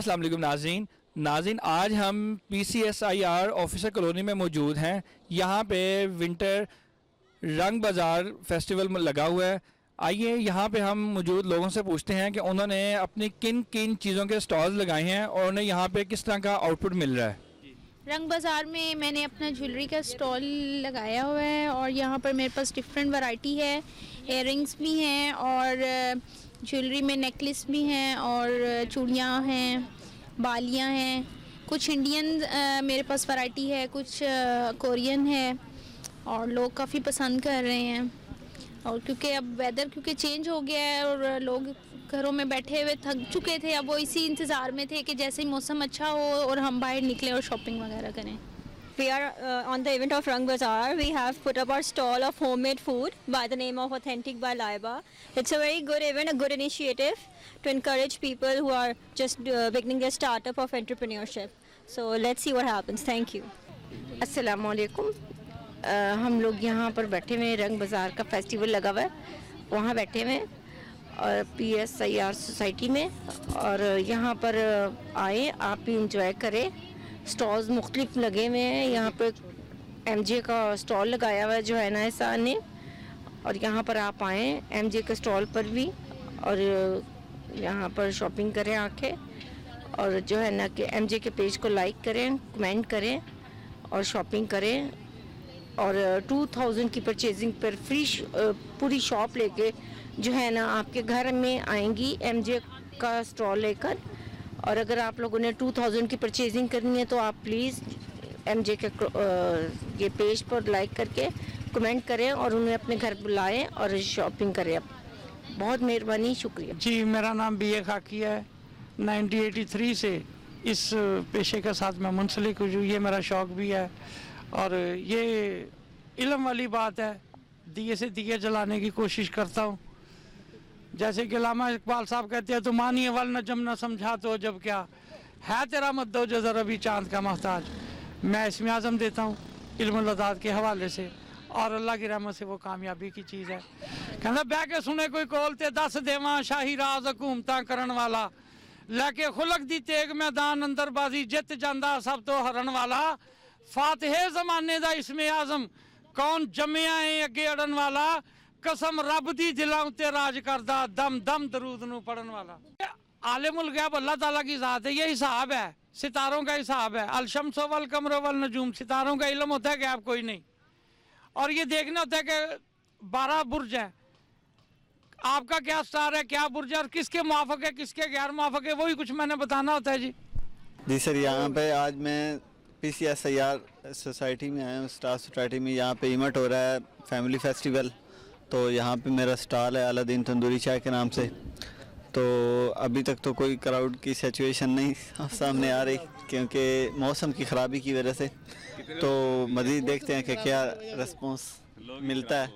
अस्सलाम वालेकुम नाज़रीन, आज हम PCSIR ऑफिसर कॉलोनी में मौजूद हैं। यहाँ पे विंटर रंग बाज़ार फेस्टिवल लगा हुआ है। आइए यहाँ पे हम मौजूद लोगों से पूछते हैं कि उन्होंने अपनी किन किन चीज़ों के स्टॉल्स लगाए हैं और उन्हें यहाँ पे किस तरह का आउटपुट मिल रहा है। रंग बाज़ार में मैंने अपना ज्वेलरी का स्टॉल लगाया हुआ है और यहाँ पर मेरे पास डिफरेंट वैरायटी है। इयररिंग्स भी हैं और ज्वेलरी में नेकलेस भी हैं और चूड़ियाँ हैं, बालियाँ हैं। कुछ इंडियन मेरे पास वैरायटी है, कुछ कोरियन है और लोग काफ़ी पसंद कर रहे हैं। और क्योंकि अब वेदर चेंज हो गया है और लोग घरों में बैठे हुए थक चुके थे, अब वो इसी इंतज़ार में थे कि जैसे ही मौसम अच्छा हो और हम बाहर निकलें और शॉपिंग वगैरह करें। We are on the event of Rang Bazaar. We have put up our stall of homemade food by the name of Authentic by Laiba. It's a very good event, a good initiative to encourage people who are just beginning their startup of entrepreneurship. So let's see what happens. Thank you. अस्सलाम वालेकुम। हम लोग यहाँ पर बैठे हुए हैं, रंग बाज़ार का फेस्टिवल लगा हुआ है, वहाँ बैठे हुए हैं और PSIR सोसाइटी में। और यहाँ पर आए, आप भी इंजॉय करें। स्टॉल्स मुख्तलिफ लगे हुए हैं। यहाँ पर MJ का स्टॉल लगाया हुआ है जो है ना एहसान ने, और यहाँ पर आप आएँ MJ के स्टॉल पर भी और यहाँ पर शॉपिंग करें आके। और जो है ना कि MJ के पेज को लाइक करें, कमेंट करें और शॉपिंग करें। और 2000 की परचेजिंग पर फ्री पूरी शॉप लेके जो है ना आपके घर में आएंगी MJ का स्टॉल लेकर। और अगर आप लोगों ने 2000 की परचेजिंग करनी है तो आप प्लीज़ MJ के ये पेज पर लाइक करके कमेंट करें और उन्हें अपने घर बुलाएं और शॉपिंग करें। बहुत मेहरबानी, शुक्रिया जी। मेरा नाम BA खाकी है। 1983 से इस पेशे के साथ मैं मुंसलिक हूँ। ये मेरा शौक़ भी है और ये इल्म वाली बात है। दिए से दिए जलाने की कोशिश करता हूँ। जैसे कि अल्लामा इकबाल साहब कहते हैं, तो मानिए वल नजम न समझा तो जब क्या है तेरा मद्दो जज़र अभी चांद का मोहताज। मैं इसमें आज़म देता हूँ इल्म लदात के हवाले से और अल्लाह की रहमत से वो कामयाबी की चीज़ है। कहना बह के सुने कोई कोल ते दस देवां शाही राज हुकूमतां करन वाला, लैके खुलक दी तेग मैदान अंदर बाजी जित जांदा सब तो हरन वाला। फातिहे ज़माने दा इसमें आज़म कौन जम्मिया है अगे अड़न वाला, कसम रब दी दिलां उत्ते राज करदा दम दम दरूद नू पढ़न वाला। आलिमुल गैब अल्लाह ताला की ज़ात है। ये हिसाब है, सितारों का हिसाब है। अल शम्सो वल कमरो वल नजूम, सितारों का इल्म होता है, गैब कोई नहीं। और ये देखना होता है कि 12 बुर्ज है, आपका क्या स्टार है, क्या बुर्ज है और किसके मुआफिक है किसके गैर मुआफिक है, वही कुछ मैंने बताना होता है। जी सर, यहाँ पे आज मैं PCSIR सोसाइटी में आया हूँ, स्टार सोसाइटी में। यहाँ पे इवेंट हो रहा है फैमिली फेस्टिवल, तो यहाँ पे मेरा स्टॉल है अलादीन तंदूरी चाय के नाम से। तो अभी तक तो कोई क्राउड की सिचुएशन नहीं सामने आ रही क्योंकि मौसम की ख़राबी की वजह से। तो मज़ीद देखते हैं कि क्या रिस्पॉन्स मिलता है।